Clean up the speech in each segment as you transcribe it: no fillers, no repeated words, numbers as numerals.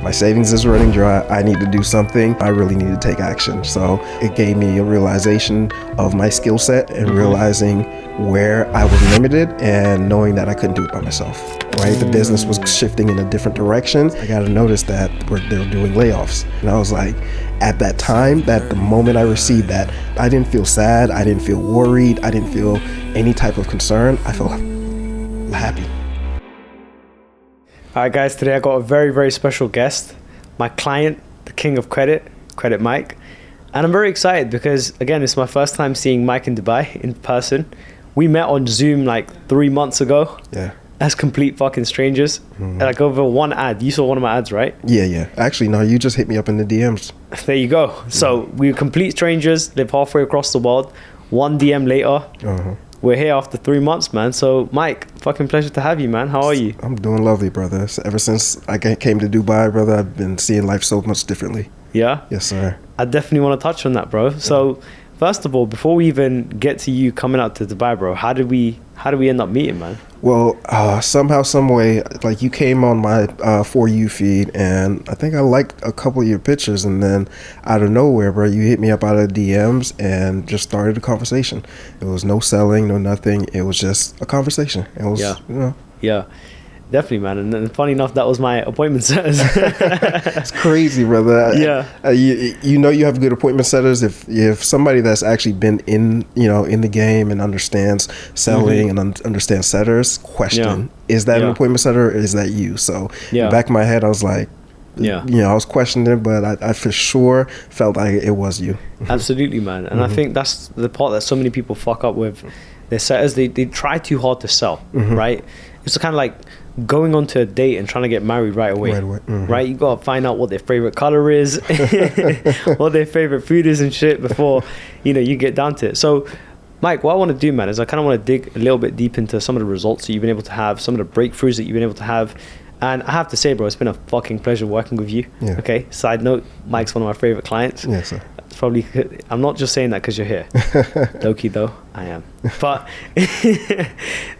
My savings is running dry. I need to do something. I really need to take action. So it gave me a realization of my skill set and realizing where I was limited and knowing that I couldn't do it by myself, right? The business was shifting in a different direction. I got to notice that they were doing layoffs. And I was like, at that time, that the moment I received that, I didn't feel sad. I didn't feel worried. I didn't feel any type of concern. I felt happy. All right, guys, today I got a very, very special guest, my client, the king of credit Mike. And I'm very excited because, again, it's my first time seeing Mike in Dubai in person. We met on Zoom like 3 months ago. Yeah. As complete fucking strangers. Like over one ad. You saw one of my ads, right? Yeah. Actually, no, you just hit me up in the DMs. There you go. So we were complete strangers, live halfway across the world. One DM later, we're here after 3 months, man. So Mike, fucking pleasure to have you, man. How are you? I'm doing lovely, brother. Ever since I came to Dubai, brother, I've been seeing life so much differently. Yeah? Yes, sir. I definitely want to touch on that, bro. So first of all, before we even get to you coming out to Dubai, bro, how did we end up meeting, man? Well, somehow, some way, like you came on my For You feed, and I think I liked a couple of your pictures, and then out of nowhere, bro, you hit me up out of the DMs and just started a conversation. It was no selling, no nothing. It was just a conversation. It was, Yeah. Definitely, man. And funny enough, that was my appointment setters. It's crazy, brother. Yeah. You know you have good appointment setters if somebody that's actually been in the game and understands selling and understands setters. Question: Is that an appointment setter or is that you? So in the back of my head, I was like, I was questioning it, but I for sure felt like it was you. Absolutely, man. And I think that's the part that so many people fuck up with their setters. They try too hard to sell, right? It's kind of like going onto a date and trying to get married right away. Right? You gotta find out what their favorite color is, what their favorite food is and shit before you get down to it. So Mike, what I want to do, man, is I kind of want to dig a little bit deep into some of the results that you've been able to have, some of the breakthroughs that you've been able to have. And I have to say, bro, it's been a fucking pleasure working with you. Okay, side note, Mike's one of my favorite clients. Yes, sir. Probably, I'm not just saying that because you're here. Low-key though, I am. But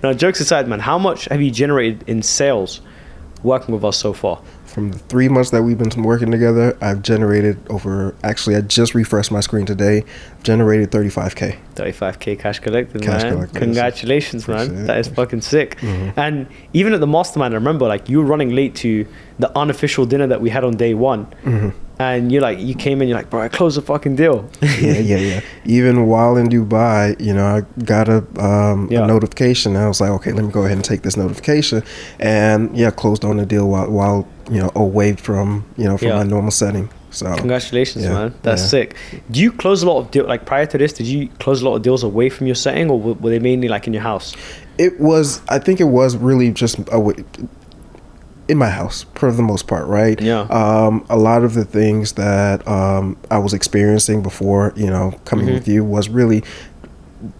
no, jokes aside, man, how much have you generated in sales working with us so far? From the 3 months that we've been working together, I've generated I just refreshed my screen today. I've generated 35K. 35K cash collected, cash man. Collected. Congratulations, man. Appreciate That is fucking sick. And even at the Mastermind, I remember like you were running late to the unofficial dinner that we had on day one. And you came in, you're like, bro, I closed the fucking deal. Yeah. Even while in Dubai, I got a notification. And I was like, okay, let me go ahead and take this notification. And closed on the deal while away from my normal setting. So congratulations, man. That's sick. Do you close a lot of deals, like prior to this, did you close a lot of deals away from your setting, or were they mainly like in your house? I think it was really just in my house for the most part, right? A lot of the things that I was experiencing before coming with you was really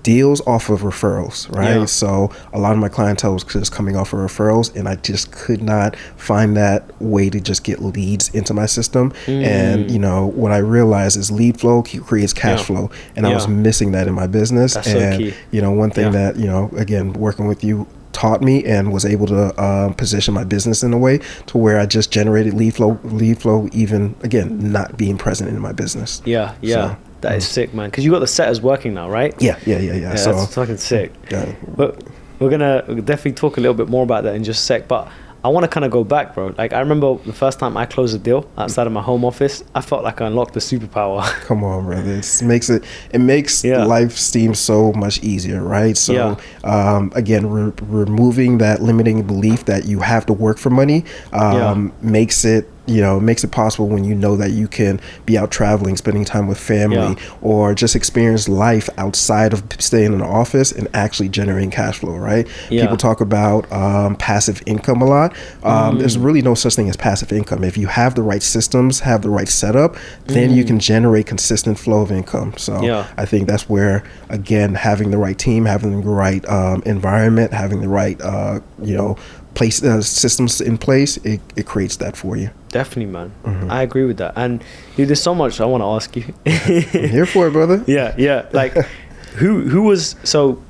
deals off of referrals, right? So a lot of my clientele was just coming off of referrals, and I just could not find that way to just get leads into my system. And what I realized is lead flow creates cash flow, and I was missing that in my business. That's and so key. One thing that again, working with you taught me and was able to position my business in a way to where I just generated lead flow even again not being present in my business. So, that is sick, man, because you got the setters working now, right? Yeah. So that's fucking sick. But we're gonna definitely talk a little bit more about that in just a sec, but I want to kind of go back, bro. Like I remember the first time I closed a deal outside of my home office, I felt like I unlocked the superpower. Come on, brother. It makes life seem so much easier, right? So again, removing that limiting belief that you have to work for money makes it makes it possible when that you can be out traveling, spending time with family, or just experience life outside of staying in the office and actually generating cash flow, right? People talk about passive income a lot. There's really no such thing as passive income. If you have the right systems, have the right setup, then you can generate consistent flow of income. So I think that's where, again, having the right team, having the right environment, having the right, systems in place, it creates that for you. Definitely, man. I agree with that. And dude, there's so much I want to ask you. I'm here for it, brother. Like who was, so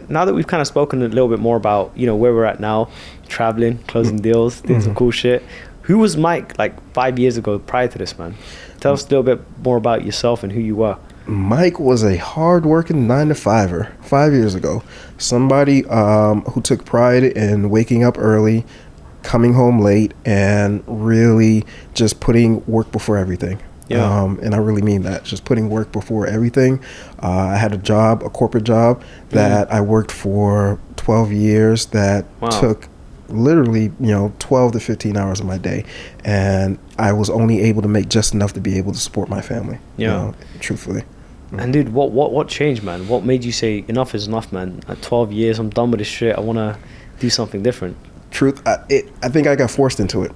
now that we've kind of spoken a little bit more about where we're at now, traveling, closing deals, doing some cool shit, Who was Mike like 5 years ago prior to this, man? Tell us a little bit more about yourself and who you were. Mike was a hard-working 9-to-5er 5 years ago. Somebody who took pride in waking up early, coming home late, and really just putting work before everything. Yeah. And I really mean that, just putting work before everything. I had a corporate job that I worked for 12 years that took literally 12 to 15 hours of my day, and I was only able to make just enough to be able to support my family. Truthfully. And dude, what changed, man? What made you say enough is enough, man? At 12 years, I'm done with this shit. I want to do something different. I think I got forced into it.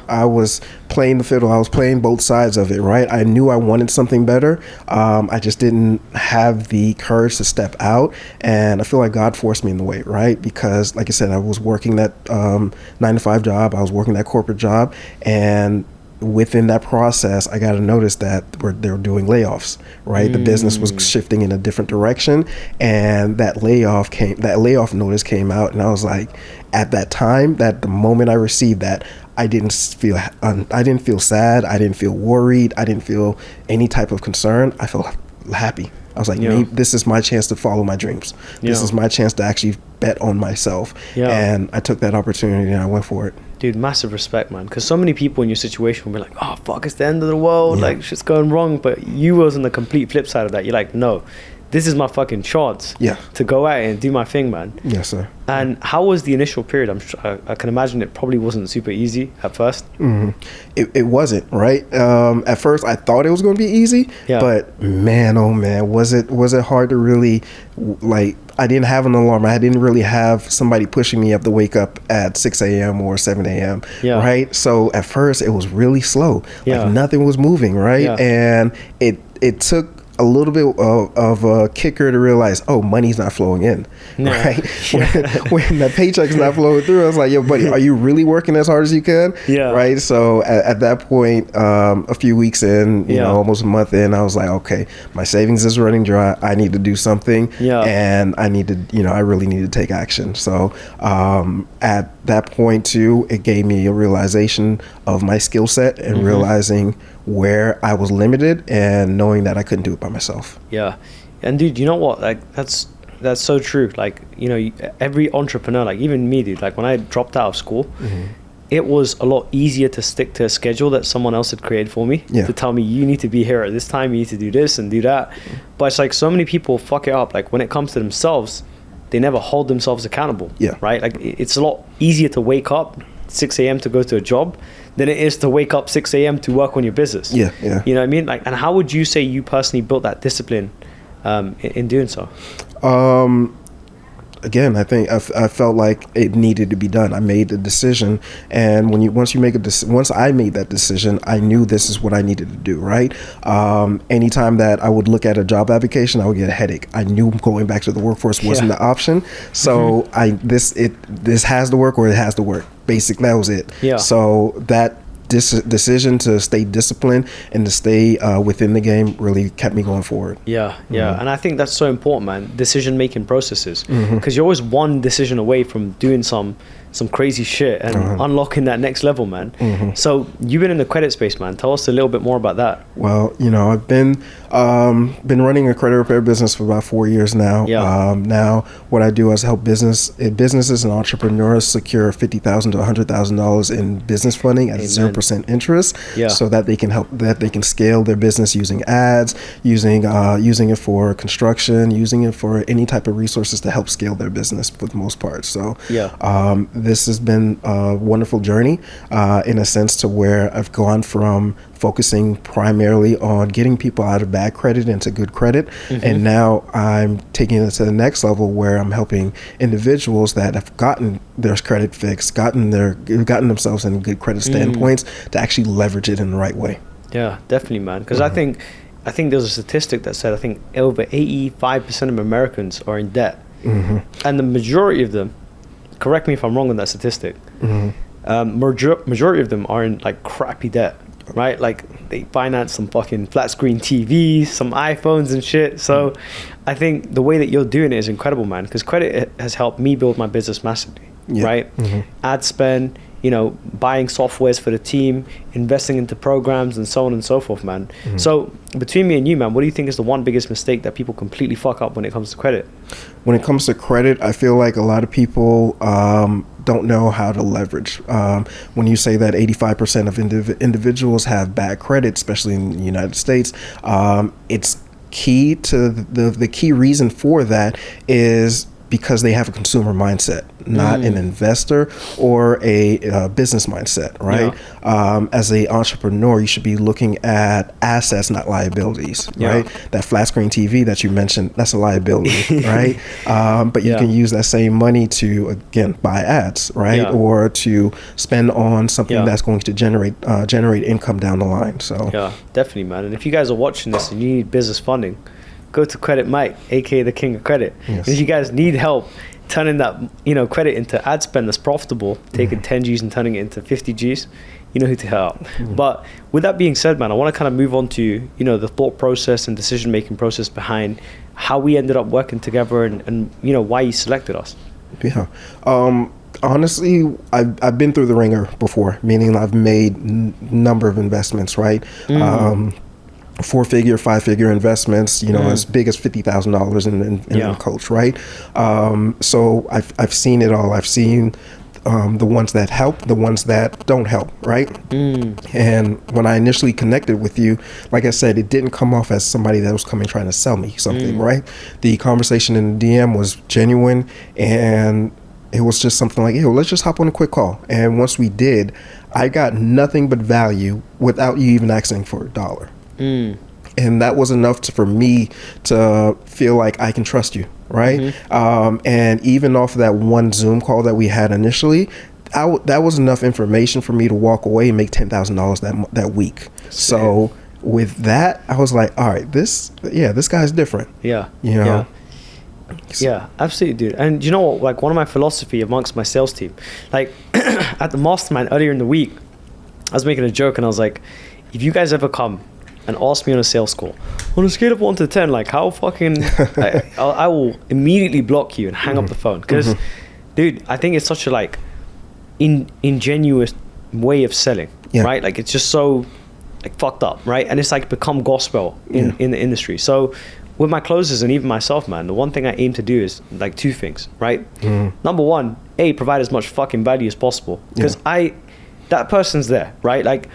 I was playing the fiddle. I was playing both sides of it, right? I knew I wanted something better. I just didn't have the courage to step out, and I feel like God forced me in the way, right? Because, like I said, I was working that 9-to-5 job. I was working that corporate job, and within that process, I got to notice that they were doing layoffs, right? The business was shifting in a different direction, and that layoff notice came out, and I was like, at that time, that the moment I received that, I didn't feel sad, I didn't feel worried, I didn't feel any type of concern. I felt happy. I was like, maybe this is my chance to follow my dreams. This is my chance to actually bet on myself. And I took that opportunity and I went for it. Dude, massive respect, man. Because so many people in your situation will be like, oh, fuck, it's the end of the world. Like, shit's going wrong. But you was on the complete flip side of that. You're like, no, this is my fucking chance to go out and do my thing, man. Yes, sir. And how was the initial period? I can imagine it probably wasn't super easy at first. It wasn't, right? At first, I thought it was going to be easy, but man, oh man, was it hard to really, like, I didn't have an alarm. I didn't really have somebody pushing me up to wake up at 6 a.m. or 7 a.m., right? So at first, it was really slow. Like, nothing was moving, right? And it took a little bit of a kicker to realize, oh, money's not flowing in, right? When the paycheck's not flowing through, I was like, yo, buddy, are you really working as hard as you can? Right? So at that point, a few weeks in, almost a month in, I was like, okay, my savings is running dry. I need to do something, and I need to, I really need to take action. So at that point too, it gave me a realization of my skill set and realizing where I was limited and knowing that I couldn't do it by myself. And dude, you know what, like that's so true. Like, every entrepreneur, like even me, dude, like when I dropped out of school, it was a lot easier to stick to a schedule that someone else had created for me, to tell me, you need to be here at this time, you need to do this and do that. But it's like so many people fuck it up. Like when it comes to themselves, they never hold themselves accountable, right? Like it's a lot easier to wake up 6 a.m. to go to a job than it is to wake up 6 a.m. to work on your business. You know what I mean? Like, and how would you say you personally built that discipline in doing so? Again, I think I felt like it needed to be done. I made the decision, and once I made that decision, I knew this is what I needed to do. Right? Anytime that I would look at a job application, I would get a headache. I knew going back to the workforce wasn't the option. So this has to work or it has to work. Basically, that was it. So that decision to stay disciplined and to stay within the game really kept me going forward. And I think that's so important, man. Decision making processes, because you're always one decision away from doing some crazy shit and unlocking that next level, man. So you've been in the credit space, man. Tell us a little bit more about that. Well, I've been running a credit repair business for about 4 years now. Now what I do is help businesses and entrepreneurs secure $50,000 to $100,000 in business funding at 0% interest, so that they can scale their business using ads, using it for construction, using it for any type of resources to help scale their business for the most part. So this has been a wonderful journey in a sense to where I've gone from focusing primarily on getting people out of bad credit into good credit, and now I'm taking it to the next level where I'm helping individuals that have gotten their credit fixed, gotten themselves in good credit standpoints to actually leverage it in the right way. Yeah, definitely, man. Because I think there's a statistic that said I think over 85% of Americans are in debt, and the majority of them, correct me if I'm wrong on that statistic, majority of them are in like crappy debt. Right, like they finance some fucking flat screen TVs, some iPhones and shit. So I think the way that you're doing it is incredible, man, because credit has helped me build my business massively. Right, ad spend, buying softwares for the team, investing into programs, and so on and so forth, man. So between me and you, man, what do you think is the one biggest mistake that people completely fuck up when it comes to credit? When it comes to credit, I feel like a lot of people don't know how to leverage. When you say that 85% of individuals have bad credit, especially in the United States, it's key to the key reason for that is because they have a consumer mindset, not an investor or a business mindset, right? As an entrepreneur, you should be looking at assets, not liabilities, right? That flat screen TV that you mentioned, that's a liability, right? But you can use that same money to, again, buy ads, right? Or to spend on something that's going to generate income down the line. So yeah, definitely, man. And if you guys are watching this and you need business funding, go to Credit Mike, aka the King of Credit. Yes. If you guys need help turning that credit into ad spend that's profitable, taking 10 G's and turning it into 50 G's, you know who to hit up. But with that being said, man, I want to kind of move on to the thought process and decision making process behind how we ended up working together and why you selected us. Yeah. Honestly, I've been through the ringer before, meaning I've made number of investments, right? 4-figure, 5-figure investments, as big as $50,000 in a coach, right? So I've seen it all. I've seen the ones that help, the ones that don't help, right? And when I initially connected with you, like I said, it didn't come off as somebody that was trying to sell me something, right? The conversation in the DM was genuine, and it was just something like, let's just hop on a quick call. And once we did, I got nothing but value without you even asking for a dollar. And that was enough for me to feel like I can trust you, right? And even off of that one Zoom call that we had initially, that was enough information for me to walk away and make $10,000 that week. So with that, I was like, all right, this guy's different. Yeah, absolutely, dude. And you know what? Like, one of my philosophy amongst my sales team, like at the Mastermind earlier in the week, I was making a joke and I was like, if you guys ever come and ask me on a sales call, on a scale of 1 to 10, like how fucking, I will immediately block you and hang up the phone. Because, dude, I think it's such a ingenuous way of selling, right? Like, it's just so fucked up, right? And it's become gospel in the industry. So with my closers and even myself, man, the one thing I aim to do is 2 things, right? Number one, provide as much fucking value as possible. Because that person's there, right?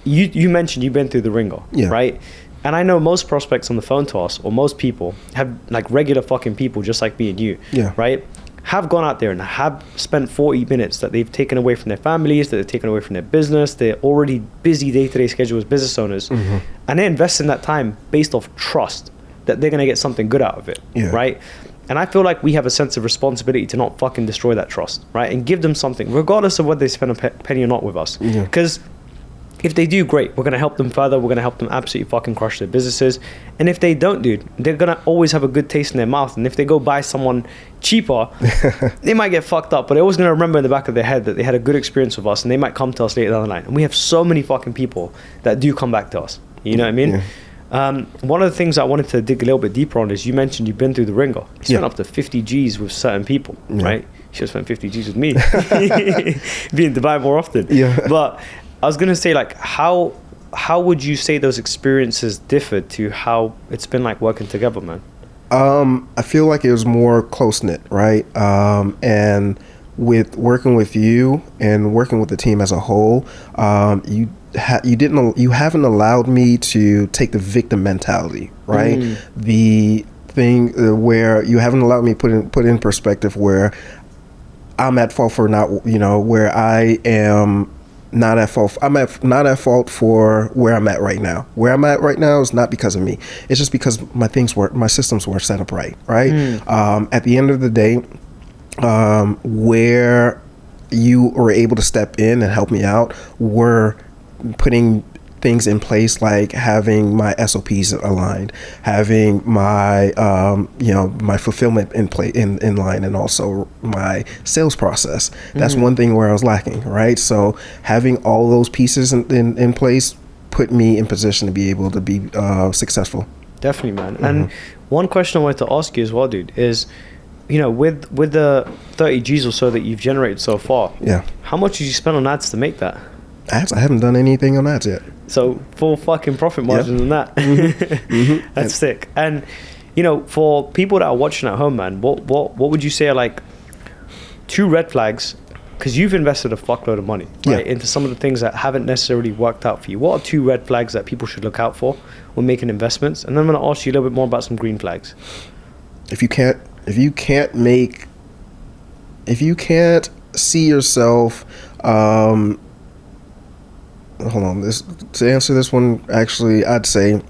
You mentioned you've been through the ringer, right? And I know most prospects on the phone to us, or most people, have regular fucking people just like me and you, right? Have gone out there and have spent 40 minutes that they've taken away from their families, that they've taken away from their business. They're already busy day-to-day schedule as business owners. And they invest in that time based off trust that they're going to get something good out of it, right? And I feel like we have a sense of responsibility to not fucking destroy that trust, right? And give them something, regardless of whether they spend a penny or not with us. Because if they do, great. We're going to help them further. We're going to help them absolutely fucking crush their businesses. And if they don't, dude, they're going to always have a good taste in their mouth. And if they go buy someone cheaper, they might get fucked up. But they're always going to remember in the back of their head that they had a good experience with us. And they might come to us later down the line. And we have so many fucking people that do come back to us. You know what I mean? One of the things I wanted to dig a little bit deeper on is you mentioned you've been through the ringer. You spent up to 50 G's with certain people, right? You should have spent 50 G's with me. Be in Dubai more often. But I was going to say, how would you say those experiences differed to how it's been working together, man? I feel like it was more close-knit, right? And with working with you and working with the team as a whole, you haven't allowed me to take the victim mentality, right? The thing where you haven't allowed me put in perspective where I'm at fault for not, where I am not at fault. Not at fault for where I'm at right now. Where I'm at right now is not because of me. It's just because my systems weren't set up right? At the end of the day, where you were able to step in and help me out were putting things in place, like having my SOPs aligned, having my my fulfillment in line, and also my sales process. That's one thing where I was lacking, right? So having all those pieces in place put me in position to be able to be successful. Definitely, man. And one question I wanted to ask you as well, dude, is with the 30 G's or so that you've generated so far, how much did you spend on ads to make that? Ads? I haven't done anything on ads yet. So full fucking profit margin on that. That's sick. And for people that are watching at home, man, what would you say are like 2 red flags? Because you've invested a fuckload of money, right, into some of the things that haven't necessarily worked out for you. What are 2 red flags that people should look out for when making investments? And then I'm going to ask you a little bit more about some green flags. If you can't see yourself, hold on, to answer this one, actually, I'd say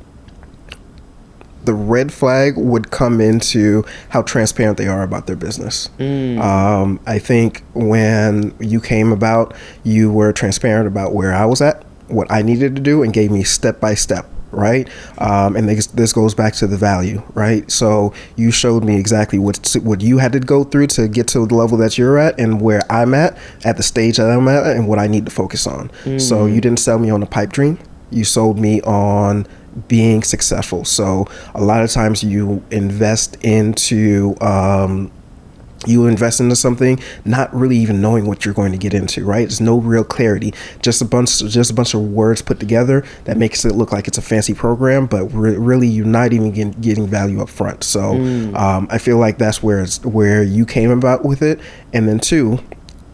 the red flag would come into how transparent they are about their business. I think when you came about, you were transparent about where I was at, what I needed to do, and gave me step by step. Right. And this goes back to the value. Right. So you showed me exactly what you had to go through to get to the level that you're at, and where I'm at the stage that I'm at, and what I need to focus on. So you didn't sell me on a pipe dream. You sold me on being successful. So a lot of times you invest into something not really even knowing what you're going to get into, right? There's no real clarity, just a bunch of words put together that makes it look like it's a fancy program, but really you're not even getting value up front. So I feel like that's where you came about with it. And then 2,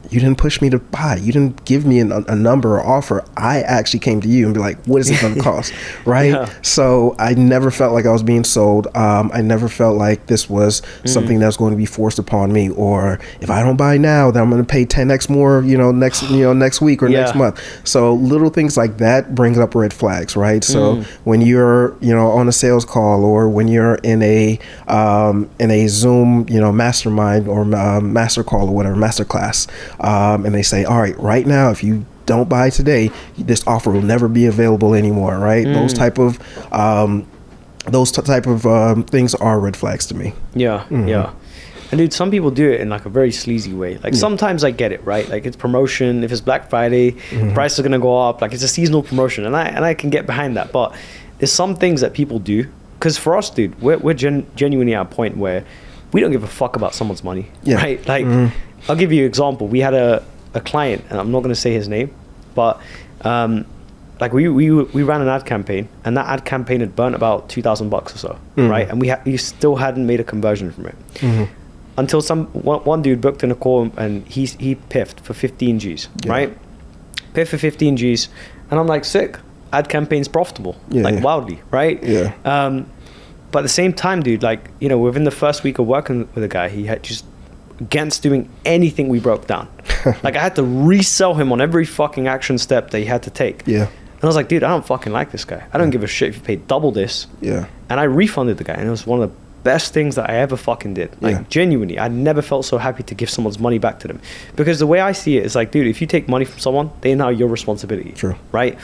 you didn't push me to buy. You didn't give me a number or offer. I actually came to you and be like, what is it going to cost? Right? So I never felt like I was being sold. I never felt like this was something that was going to be forced upon me, or if I don't buy now, then I'm going to pay 10x more, next week or next month. So little things like that brings up red flags, right? So when you're, on a sales call, or when you're in a Zoom, mastermind or master call or whatever, master class, and they say, all right now, if you don't buy today, this offer will never be available anymore, right? Those type of things are red flags to me. Yeah. And dude, some people do it in like a very sleazy way. Like sometimes I get it, right? Like it's promotion. If it's Black Friday, prices are gonna go up. Like it's a seasonal promotion, and I can get behind that. But there's some things that people do, because for us, dude, we're genuinely at a point where we don't give a fuck about someone's money, right? Like I'll give you an example. We had a client, and I'm not going to say his name, but like we ran an ad campaign, and that ad campaign had burnt about $2,000 or so, right? And we still hadn't made a conversion from it until one dude booked in a call, and he piffed for 15 G's, right? Piffed for 15 G's, and I'm like, sick. Ad campaign's profitable, wildly, right? But at the same time, dude, like, within the first week of working with a guy, he had just against doing anything we broke down. Like I had to resell him on every fucking action step that he had to take. And I was like, dude, I don't fucking like this guy. I don't give a shit if you paid double this. And I refunded the guy, and it was one of the best things that I ever fucking did. Like genuinely, I never felt so happy to give someone's money back to them, because the way I see it is like, dude, if you take money from someone, they are now your responsibility. Right?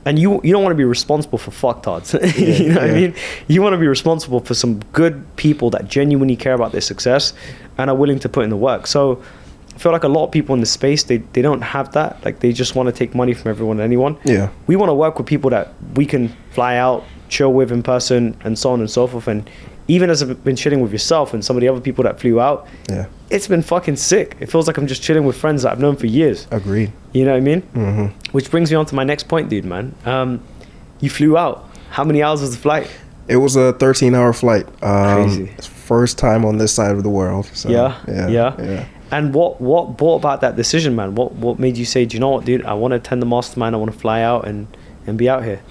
And you don't want to be responsible for fucktards. You know what I mean? You want to be responsible for some good people that genuinely care about their success and are willing to put in the work. So I feel like a lot of people in the space, they don't have that. Like they just want to take money from everyone and anyone. We want to work with people that we can fly out, chill with in person, and so on and so forth. And even as I've been chilling with yourself and some of the other people that flew out, it's been fucking sick. It feels like I'm just chilling with friends that I've known for years. Agreed. You know what I mean? Which brings me on to my next point, dude, man. You flew out. How many hours was the flight? It was a 13-hour flight. Crazy. First time on this side of the world. So, yeah. And what brought about that decision, man? What made you say, do you know what, dude? I want to attend the Mastermind. I want to fly out and be out here.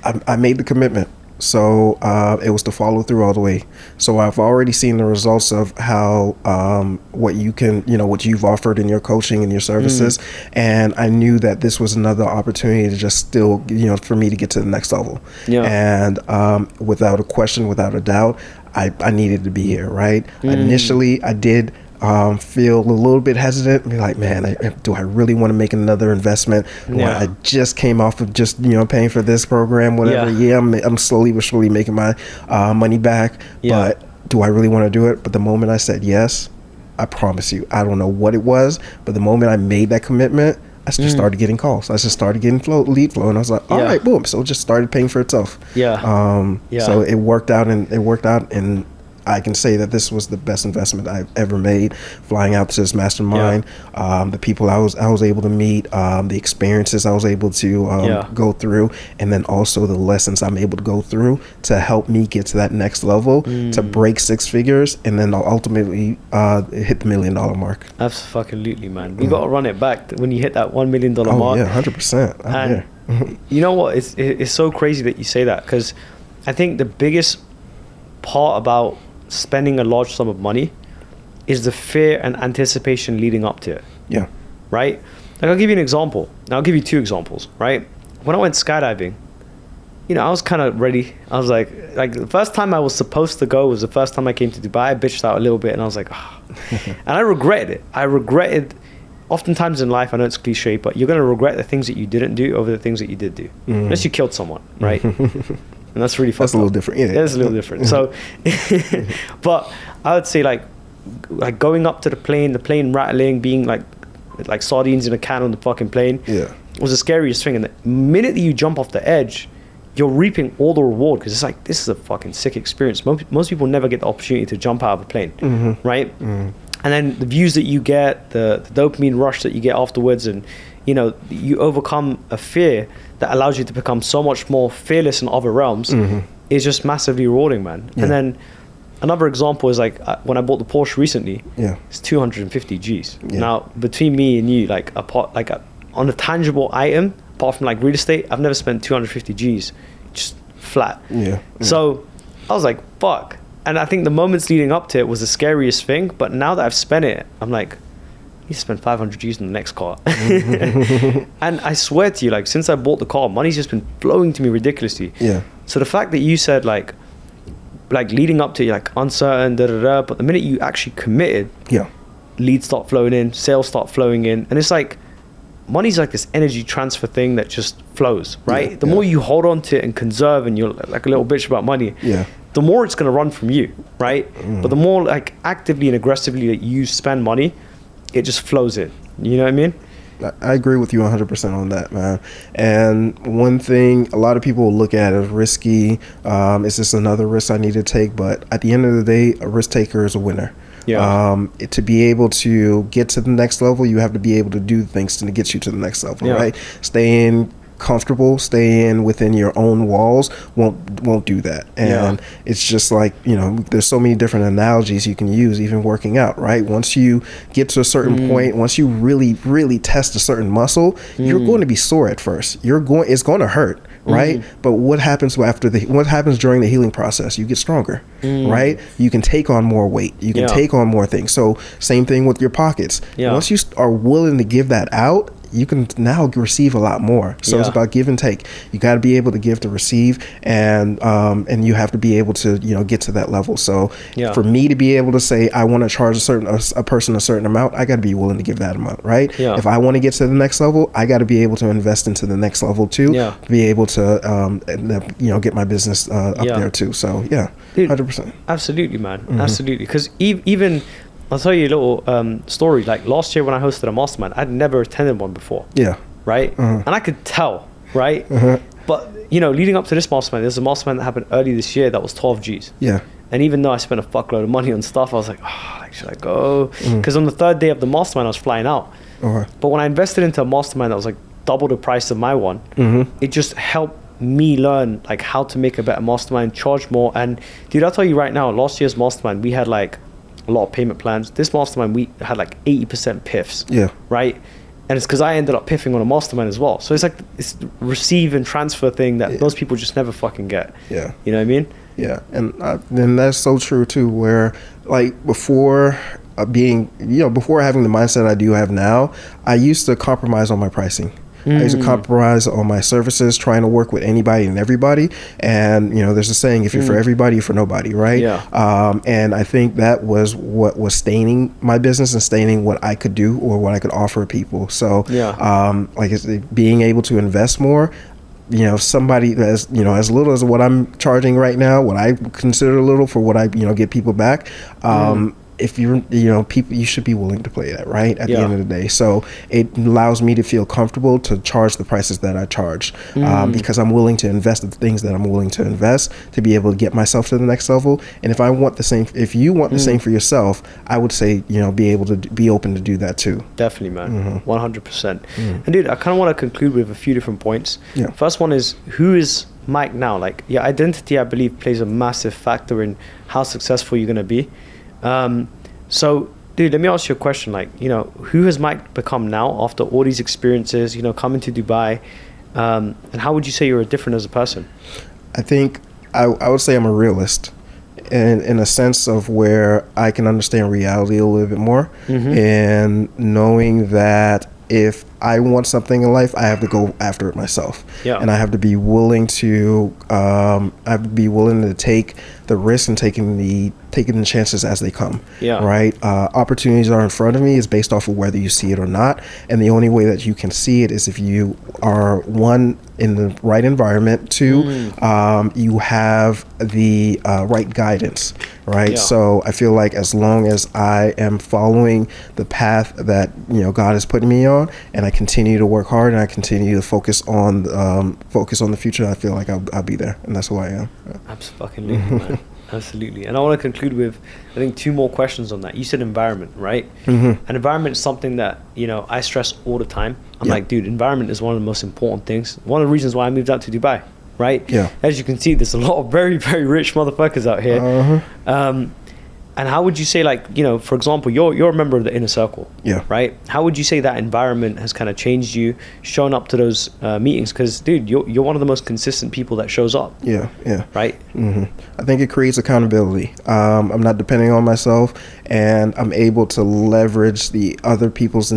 I made the commitment. So it was to follow through all the way. So I've already seen the results of how what you've offered in your coaching and your services, and I knew that this was another opportunity to just still, for me to get to the next level. And without a question, without a doubt, I needed to be here. Right. Initially, I did feel a little bit hesitant, be like, man, do I really want to make another investment when I just came off of just paying for this program, whatever. I'm slowly but surely making my money back, but do I really want to do it? But the moment I said yes, I promise you, I don't know what it was, but the moment I made that commitment, I just started getting calls. I just started getting lead flow, and I was like, all right, boom. So it just started paying for itself. So it worked out, and I can say that this was the best investment I've ever made, flying out to this mastermind. The people I was able to meet, the experiences I was able to go through, and then also the lessons I'm able to go through to help me get to that next level, to break 6 figures, and then ultimately hit the $1 million mark. Absolutely, man. You got to run it back when you hit that $1 million mark. Yeah, 100%. And you know what? It's so crazy that you say that, because I think the biggest part about spending a large sum of money is the fear and anticipation leading up to it. Yeah. Right? Like, I'll give you an example. I'll give you 2 examples, right? When I went skydiving, you know, I was kind of ready. I was like the first time I was supposed to go was the first time I came to Dubai. I bitched out a little bit, and I was like, oh. And I regretted it. I regretted, oftentimes in life, I know it's cliche, but you're going to regret the things that you didn't do over the things that you did do. Unless you killed someone, right? And that's really fucked up. That's a little different. Yeah, it's a little different. So, but I would say like going up to the plane rattling, being like sardines in a can on the fucking plane. Yeah, was the scariest thing. And the minute that you jump off the edge, you're reaping all the reward, because it's like, this is a fucking sick experience. Most people never get the opportunity to jump out of a plane, right? And then the views that you get, the dopamine rush that you get afterwards, and you know, you overcome a fear that allows you to become so much more fearless in other realms, is just massively rewarding, man. And then another example is like when I bought the Porsche recently, it's 250 G's. Now, between me and you, like on a tangible item, apart from like real estate, I've never spent 250 G's just flat. So I was like, fuck. And I think the moments leading up to it was the scariest thing. But now that I've spent it, I'm like, I need to spend 500 G's on the next car. And I swear to you, like, since I bought the car, money's just been flowing to me ridiculously. So the fact that you said like leading up to it, like uncertain, but the minute you actually committed, leads start flowing in, sales start flowing in. And it's like, money's like this energy transfer thing that just flows, right? The more you hold on to it and conserve, and you're like a little bitch about money, the more it's going to run from you, right? But the more like actively and aggressively that you spend money, it just flows in. You know what I mean? I agree with you 100% on that, man. And one thing a lot of people will look at as risky, is this another risk I need to take? But at the end of the day, a risk taker is a winner. To be able to get to the next level, you have to be able to do things to get you to the next level, right? Staying comfortable, staying within your own walls won't do that. And it's just like, you know, there's so many different analogies you can use, even working out, right? Once you get to a certain point, once you really test a certain muscle, you're going to be sore at first. It's going to hurt, right? But what happens during the healing process? You get stronger, right? You can take on more weight, you can take on more things. So same thing with your pockets. Once you are willing to give that out, you can now receive a lot more. So it's about give and take. You got to be able to give to receive, and you have to be able to, you know, get to that level. So for me to be able to say I want to charge a person a certain amount, I got to be willing to give that amount, right? If I want to get to the next level, I got to be able to invest into the next level too, to be able to you know, get my business up there too. So dude, 100%. Absolutely, man. Absolutely. Because even I'll tell you a little story. Like last year when I hosted a mastermind, I'd never attended one before. Right? And I could tell, right? But, you know, leading up to this mastermind, there's a mastermind that happened early this year that was 12 G's. And even though I spent a fuckload of money on stuff, I was like, should I go? Because on the 3rd day of the mastermind, I was flying out. But when I invested into a mastermind that was like double the price of my one, it just helped me learn like how to make a better mastermind, charge more. And dude, I'll tell you right now, last year's mastermind, we had like a lot of payment plans. This mastermind, we had like 80% piffs, right? And it's because I ended up piffing on a mastermind as well. So it's like this receive and transfer thing that most people just never fucking get. You know what I mean? And that's so true too, where like before before having the mindset I do have now, I used to compromise on my pricing. I used to compromise on my services, trying to work with anybody and everybody. And, you know, there's a saying, if you're for everybody, you're for nobody, right? And I think that was what was staining my business and staining what I could do or what I could offer people. So, like being able to invest more, you know, somebody that's, you know, as little as what I'm charging right now, what I consider little for what I, you know, get people back, if you're, people, you should be willing to play that, right? At the end of the day. So it allows me to feel comfortable to charge the prices that I charge, because I'm willing to invest in the things that I'm willing to invest to be able to get myself to the next level. And if you want the same for yourself, I would say, be open to do that too. Definitely, man. 100%. And dude, I kind of want to conclude with a few different points. First one is, who is Mike now? Like, your identity, I believe, plays a massive factor in how successful you're going to be. So dude, let me ask you a question. Like, who has Mike become now after all these experiences, coming to Dubai, and how would you say you're different as a person? I think I would say I'm a realist in a sense of where I can understand reality a little bit more, and knowing that if I want something in life, I have to go after it myself. And I have to be willing to take the risk and taking the chances as they come. Right. Opportunities are in front of me is based off of whether you see it or not. And the only way that you can see it is if you are, one, in the right environment, two, you have the right guidance. Right. So I feel like as long as I am following the path that, God is putting me on, and I continue to work hard and I continue to focus on the future, I feel like I'll be there, and that's who I am. Absolutely, man. Absolutely. And I want to conclude with, I think, 2 more questions on that. You said environment, right? And environment is something that, I stress all the time. I'm like, dude, environment is one of the most important things. One of the reasons why I moved out to Dubai, right? As you can see, there's a lot of very, very rich motherfuckers out here. And how would you say, like, for example, you're a member of the inner circle, right? How would you say that environment has kind of changed you, showing up to those meetings? Because, dude, you're one of the most consistent people that shows up. Right? I think it creates accountability. I'm not depending on myself, and I'm able to leverage the other people's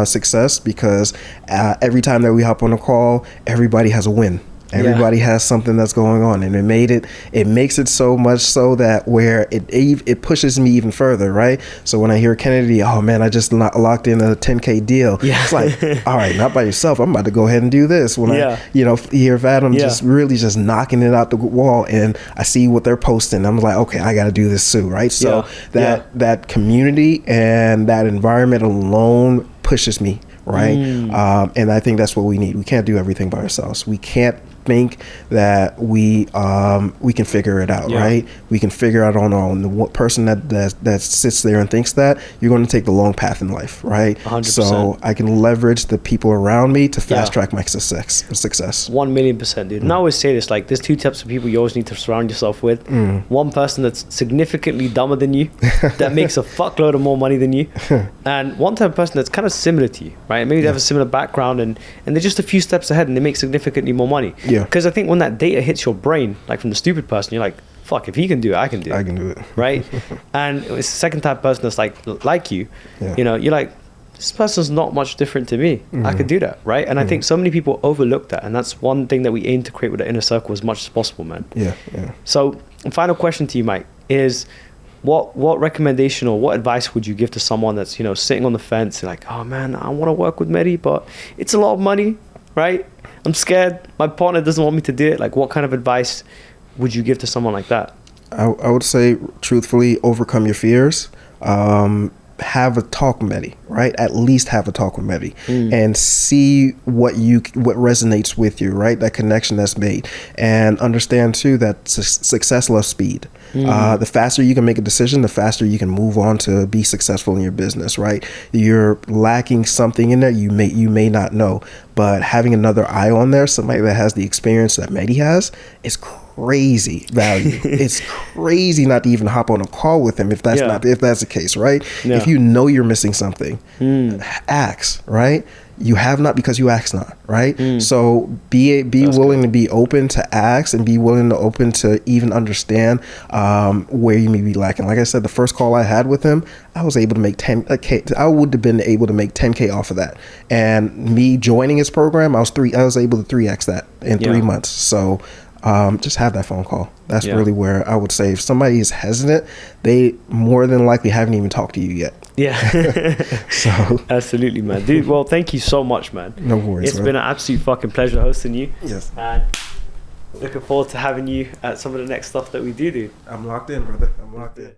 success, because every time that we hop on a call, everybody has a win. Everybody has something that's going on, and it makes it so much so that where it pushes me even further, right? So when I hear Kennedy, oh man, I just locked in a 10K deal. It's like, all right, not by yourself. I'm about to go ahead and do this. When I hear Vadim just knocking it out the wall, and I see what they're posting, I'm like, okay, I got to do this too, right? So that community and that environment alone pushes me, right? And I think that's what we need. We can't do everything by ourselves. We can't think that we can figure it out, right? We can figure out on our own. The person that sits there and thinks that, you're going to take the long path in life, right? 100%. So I can leverage the people around me to fast track my success. 1,000,000%, dude. And I always say this, like, there's 2 types of people you always need to surround yourself with. One person that's significantly dumber than you, that makes a fuckload of more money than you, and one type of person that's kind of similar to you, right? Maybe they have a similar background, and they're just a few steps ahead, and they make significantly more money. Because I think when that data hits your brain, like from the stupid person, you're like, fuck, if he can do it, I can do it. I can do it. Right? And it's the second type of person that's like you, you're like, this person's not much different to me. I could do that, right? And I think so many people overlook that, and that's one thing that we aim to create with the inner circle as much as possible, man. So, final question to you, Mike, is what recommendation or what advice would you give to someone that's, sitting on the fence, like, oh man, I want to work with Mehdi, but it's a lot of money, right? I'm scared. My partner doesn't want me to do it. Like, what kind of advice would you give to someone like that? I would say, truthfully, overcome your fears. Have a talk with Mehdi, right? At least have a talk with Mehdi, and see what resonates with you, right? That connection that's made, and understand too that success loves speed. The faster you can make a decision, the faster you can move on to be successful in your business, right? You're lacking something in there, you may not know, but having another eye on there, somebody that has the experience that Mehdi has, is crazy value. It's crazy not to even hop on a call with him if that's the case, right? If you know you're missing something, ask, right? You have not because you ask not, right? So be willing to be open to ask, and be willing to open to even understand where you may be lacking. Like I said, the first call I had with him, I was able to make 10K. I would have been able to make 10K off of that. And me joining his program, I was able to 3x that in 3 months. So just have that phone call. That's really where I would say, if somebody is hesitant, they more than likely haven't even talked to you yet. So absolutely, man. Dude, well, thank you so much, man. No worries. It's been an absolute fucking pleasure hosting you. Yes. And looking forward to having you at some of the next stuff that we do. I'm locked in, brother. I'm locked in.